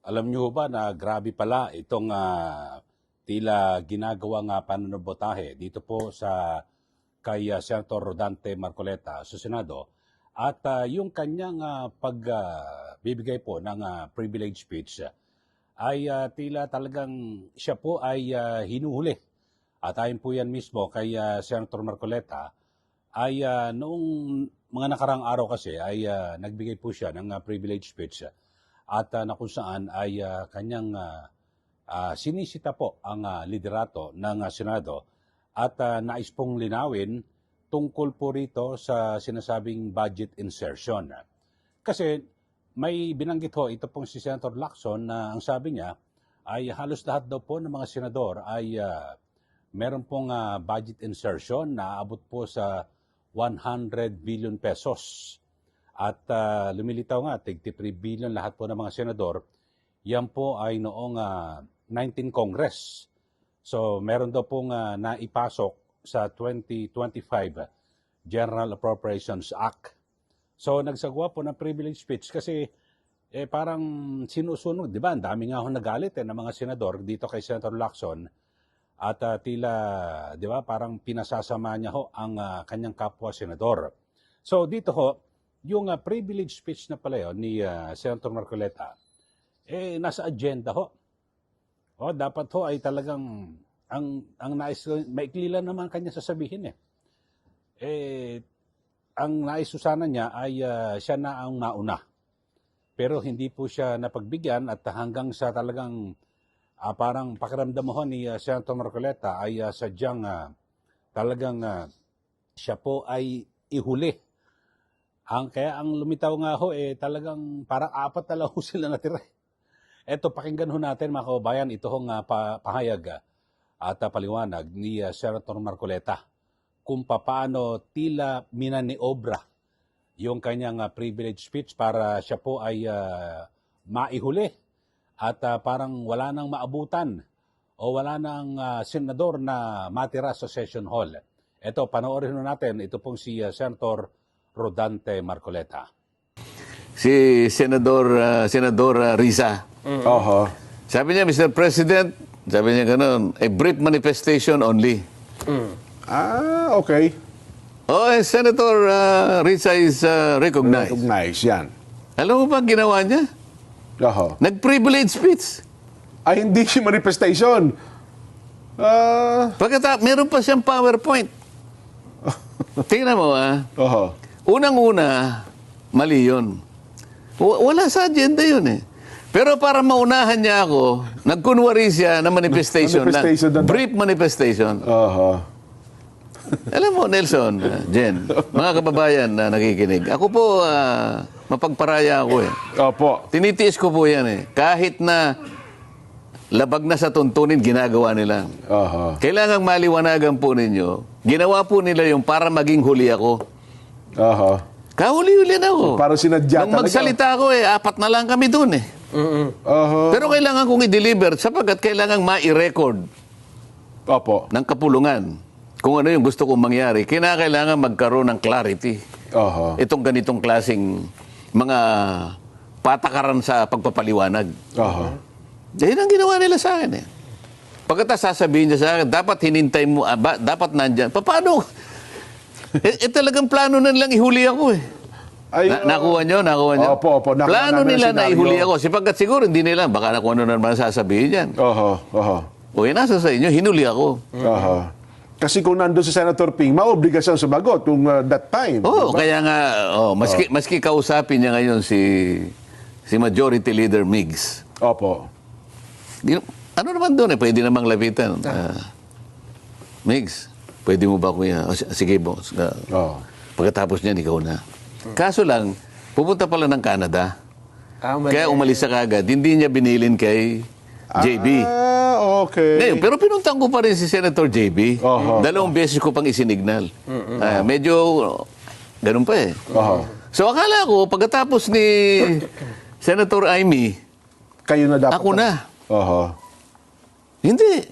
Alam niyo ba na grabe pala itong tila ginagawang pananabotahe dito po sa kay Senator Rodante Marcoleta sa Senado at yung kanyang pagbibigay po ng privilege speech ay tila talagang siya po ay hinuhuli. At ayon po yan mismo kay Senator Marcoleta ay noong mga nakarang araw kasi ay nagbigay po siya ng privilege speech at na kung saan ay kanyang sinisita po ang liderato ng Senado at nais pong linawin tungkol po rito sa sinasabing budget insertion. Kasi may binanggit ho ito pong si Senator Lacson na ang sabi niya ay halos lahat daw po ng mga senador ay meron pong budget insertion na abot po sa 100 billion pesos. At lumilitaw nga, 33 billion lahat po ng mga senador. Yan po ay noong 19 Congress. So meron daw pong naipasok sa 2025 General Appropriations Act. So nagsagawa po ng privilege speech kasi parang sinusunog, di ba? Ang dami nga ho nagalit ng mga senador dito kay Senator Lacson. At tila, di ba, parang pinasasama niya ho ang kanyang kapwa senador. So dito ho, yung privilege speech na pala yun ni Senator Marcoleta, nasa agenda ho. O, dapat ho ay talagang, ang nais, maikli lang naman kanya sasabihin ang nais sana niya ay siya na ang mauna. Pero hindi po siya napagbigyan at hanggang sa talagang parang pakiramdam mo ni Senator Marcoleta ay sadyang talagang siya po ay ihuli. Kaya ang lumitaw nga ho talagang parang 4 na lang ho sila natira. Eto, pakinggan ho natin mga kababayan, ito hong pahayag at paliwanag ni Senator Marcoleta kung paano tila minaniobra yung kanyang privilege speech para siya po ay maihuli at parang wala nang maabutan o wala nang senador na matira sa session hall. Ito, panoorin natin, ito pong si Senator Rodante Marcoleta. Si Senador Riza. Sabi niya, Mr. President, sabi niya gano'n, a brief manifestation only. Okay. Oh, Senator Riza is recognized. Recognize yan. Alam mo ba ang ginawa niya? Nag-privilege speech. Ay, hindi siya manifestation. Pagkatapos, meron pa siyang PowerPoint. Tingnan mo, unang-una, mali yun. Wala sa agenda yun Pero para maunahan niya ako, nagkunwari siya na manifestation lang. Brief manifestation. Alam mo, Nelson, Jen, mga kababayan na nakikinig, ako po, mapagparaya ako Opo. Tinitiis ko po yan Kahit na labag na sa tuntunin, ginagawa nila. Kailangang maliwanagan po ninyo. Ginawa po nila yung para maging huli ako. Kahuli-huli na ako. Parang sinadya Nung magsalita ako 4 na lang kami dun Pero kailangan kong i-deliver sapagkat kailangang ma-record ng kapulungan kung ano yung gusto kong mangyari. Kailangan magkaroon ng clarity. Itong ganitong klaseng mga patakaran sa pagpapaliwanag. Dahil ang ginawa nila sa akin Pagkatapos sasabihin niya sa akin, dapat hinintay mo, dapat nandyan. Paano? Talagang plano na nilang ihuli ako Nakuha nyo? Opo. Plano nila na ihuli ako. Sapagkat siguro hindi nila, baka kung ano naman sasabihin yan. Nasa sa inyo, hinuli ako. Kasi kung nandun si Senator Ping, maobligasyon sumagot kung that time. Kaya nga, maski kausapin niya ngayon si Majority Leader Migs. Ano naman doon pwede namang lapitan. Migs, pwede mo ba kuya? Sige, boss. Pagkatapos niyan, ikaw na. Kaso lang, pupunta pala ng Canada. Kaya umalis sa kagad. Hindi niya binilin kay JB. Okay. Ngayon, pero pinuntan ko pa rin si Senator JB. 2 beses ko pang isinignal. Medyo ganun pa So akala ko, pagkatapos ni Senator Amy, kayo na dapat. ako na. Hindi.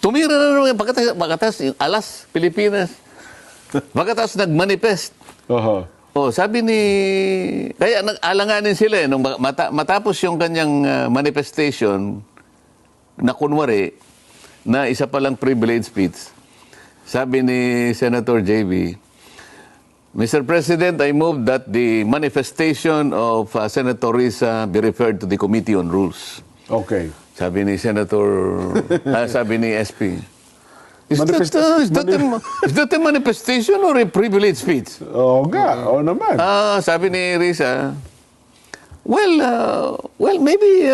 Tumira na naman. Pagkatapos, alas, Pilipinas. Pagkatapos nag-manifest. Oh, sabi ni... Kaya nag-alanganin sila nung matapos yung kanyang manifestation na kunwari na isa palang privilege speech. Sabi ni Senator JB, Mr. President, I move that the manifestation of Senator Risa be referred to the Committee on Rules. Okay. Sabi ni Senator, sabi ni SP. Is that a manifestation or a privilege speech? Oo nga, oo naman. Sabi ni Risa, well, maybe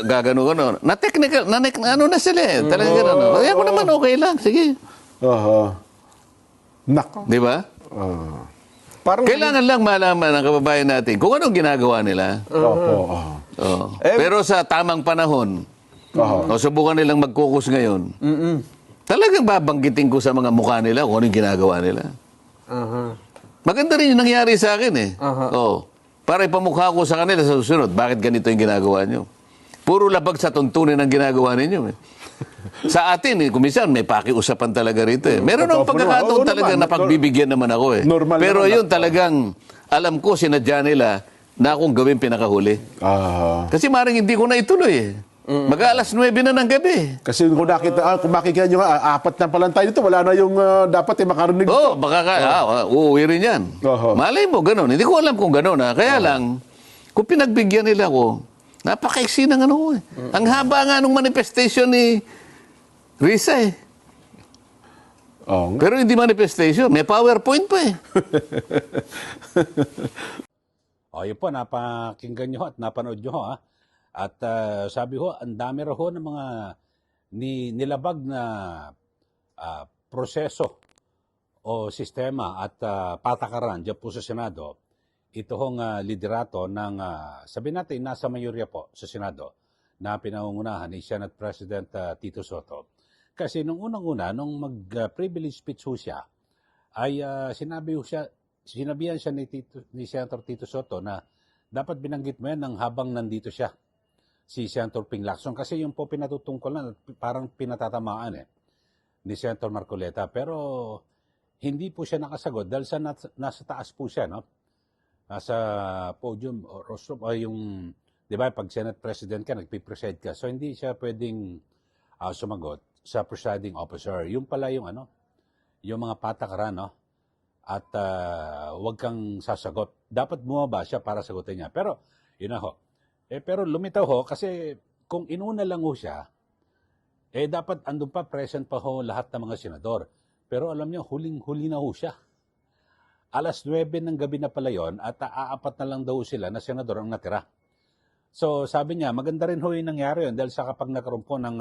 gagano. Na technical, ano na sila eh. Talaga gano'n. Ako naman okay lang, sige. Nako. Di ba? Parang Kailangan lang malaman ng kababayan natin kung anong ginagawa nila. Opo. Oh. Pero sa tamang panahon, subukan nilang mag-focus ngayon. Talagang babanggitin ko sa mga mukha nila kung anong ginagawa nila. Maganda rin yung nangyari sa akin eh. Oh. Para ipamukha ko sa kanila sa susunod, bakit ganito yung ginagawa nyo? Puro labag sa tuntunin ang ginagawa ninyo eh. Sa atin, kumisan, may pakiusapan talaga rito eh. Meron akong pagkakataon talagang napagbibigyan naman ako eh. Normal Pero naman yun talagang, alam ko, sinadya nila na akong gawin pinakahuli. Kasi maring hindi ko na ituloy eh. Mag-aalas 9 na ng gabi. Kasi kung makikita nyo nga, 4 na pa lang tayo dito, wala na yung dapat makarinig. Baka uuwi rin yan. Malay mo, ganun. Hindi ko alam kung ganun ha. Kaya lang, kung pinagbigyan nila ko, napakaiksi ng ano ko eh. Ang haba nga nung manifestation ni Risa eh. Pero hindi manifestation, may PowerPoint pa eh. Yun po, napakinggan nyo at napanood nyo ha. At sabi ho, ang dami raw ho ng mga nilabag na proseso o sistema at patakaran dyan po sa Senado. Ito hong liderato ng, sabi natin, nasa mayorya po sa Senado na pinangungunahan ni Senate President Tito Soto. Kasi nung unang-una, nung mag-privilege speech ho siya, ay sinabihan siya ni Senator Tito Soto na dapat binanggit mo yan ng habang nandito siya, si Senator Ping Lacson. Kasi yung po pinatutungkulan, parang pinatatamaan ni Senator Marcoleta. Pero hindi po siya nakasagot dahil nasa taas po siya, no? Nasa podium o rostrum o yung, di ba, pag Senate President ka, nagpipreside ka. So hindi siya pwedeng sumagot sa presiding officer. Yung pala yung yung mga patakaran, no? At wag kang sasagot. Dapat bumaba siya para sagutin niya. Pero, yun na ho. Pero lumitaw ho, kasi kung inuna lang ho siya, dapat andun pa, present pa ho lahat ng mga senador. Pero alam niyo, huling-huli na ho siya. Alas 9 ng gabi na pala yon at aapat na lang daw sila na senador ang natira. So sabi niya, maganda rin ho yung nangyari yun dahil sa kapag nagkaroon po ng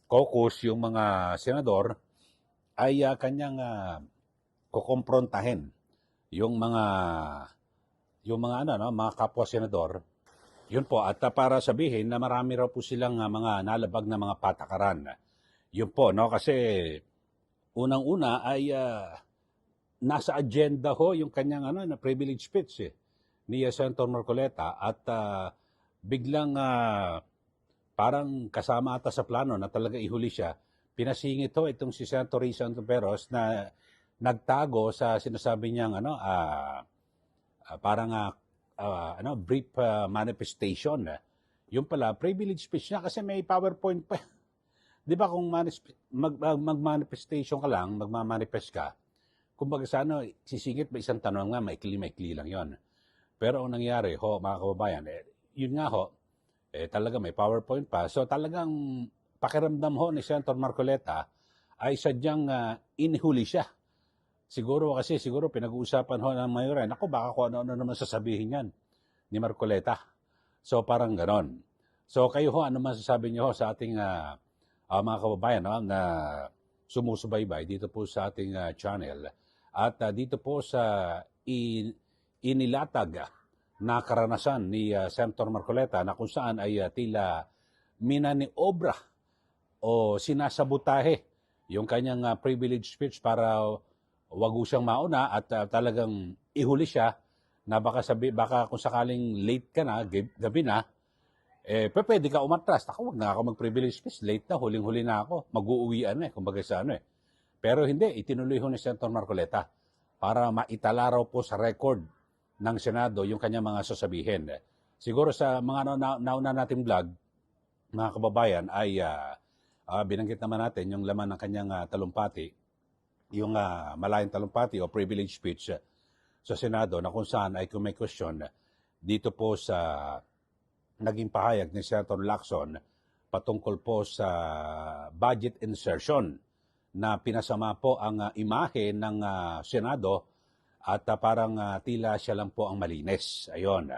caucus yung mga senador, ay kanyang kukomprontahin yung mga mga kapwa senador. Yun po, at para sabihin na marami raw po silang mga nalabag na mga patakaran. Yun po, no? Kasi unang-una ay nasa agenda ho yung kanyang na privilege speech ni Senator Marcoleta at biglang parang kasama ata sa plano na talaga ihuli siya. Pinasingit ho itong si Senator Risa Ontiveros na nagtago sa sinasabi niyang brief manifestation. Yung pala, privilege speech niya kasi may PowerPoint pa. Di ba kung mag-manifestation ka lang, magmamanifest ka, kumbaga sa sisingit ba isang tanong nga, maikli lang yon. Pero ang nangyari ho, mga kababayan, yun nga ho, talaga may PowerPoint pa. So talagang pakiramdam ho ni Senator Marcoleta ay sadyang inihuli siya. Siguro pinag-uusapan ho ng mayoran, ako baka kung ano naman sasabihin yan ni Marcoleta. So parang ganon. So kayo ho, ano masasabi niyo ho sa ating mga kababayan na sumusubaybay dito po sa ating channel at dito po sa inilatag na karanasan ni Senator Marcoleta na kung saan ay tila minaniobra o sinasabutahe yung kanyang privilege speech para wag siyang mauna at talagang ihuli siya na baka kung sakaling late ka na, gabi na, pwede ka umatras. Wag na ako mag-privilege speech, late na, huling-huli na ako, mag-uuwian kumbaga sa Pero hindi, itinuloy ho ni Senator Marcoleta para maitala raw po sa record ng Senado yung kanyang mga sasabihin. Siguro sa mga nauna nating vlog, mga kababayan, ay binanggit naman natin yung laman ng kanyang talumpati, yung malayang talumpati o privilege speech sa Senado na kung saan ay kung may question dito po sa naging pahayag ni Senator Lacson patungkol po sa budget insertion na pinasama po ang imahe ng Senado at parang tila siya lang po ang malinis. Ayun.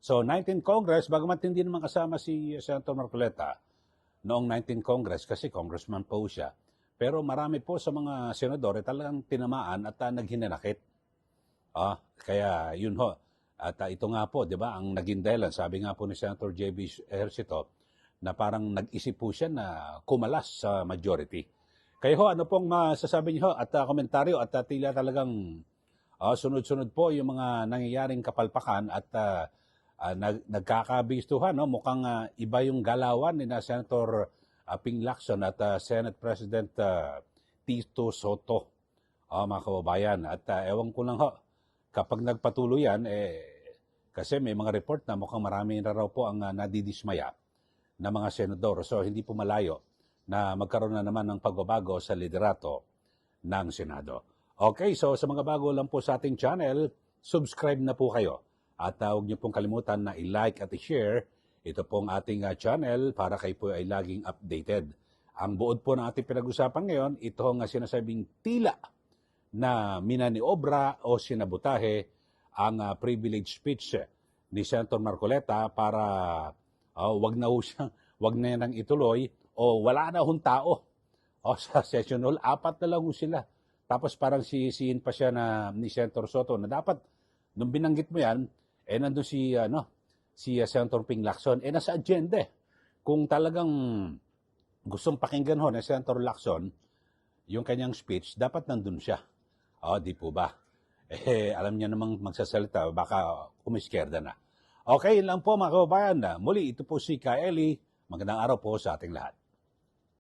So 19th Congress, bagamat hindi naman kasama si Senator Marcoleta noong 19th Congress kasi congressman po siya, pero marami po sa mga senador talagang tinamaan at naghinanakit. Kaya yun ho. At ito nga po, di ba, ang naging dahilan, sabi nga po ni Senator J.B. Ejercito, na parang nag-isip po siya na kumalas sa majority. Kaya ho, ano pong masasabi niyo at komentaryo at tila talagang sunod-sunod po yung mga nangyayaring kapalpakan at nagkakabistuhan. No? Mukhang iba yung galawan ni na Senator Ping Lacson at Senate President Tito Soto, mga kababayan. At ewan ko lang ho, kapag nagpatuloy yan, kasi may mga report na mukhang marami na raw po ang nadidismaya na mga senador. So hindi po malayo na magkaroon na naman ng pagbabago sa liderato ng Senado. Okay, so sa mga bago lang po sa ating channel, subscribe na po kayo. At huwag niyo pong kalimutan na i-like at i-share ito pong ating channel para kayo po ay laging updated. Ang buod po ng ating pinag-usapan ngayon, ito ang sinasabing tila na minaniobra o sinabutahe ang privilege speech ni Senator Marcoleta para wag na nang ituloy o wala na hong tao sa session hall. 4 na lang sila. Tapos parang sisihin pa siya ni Senator Soto na dapat nung binanggit mo yan, nandun si Senator Ping Lacson, nasa agenda. Kung talagang gustong pakinggan ho ni Senator Lacson yung kanyang speech, dapat nandun siya. Di po ba? Alam niya namang magsasalita, baka kumiskierda na. Okay, yun lang po mga kababayan. Muli, ito po si Kaeli. Magandang araw po sa ating lahat.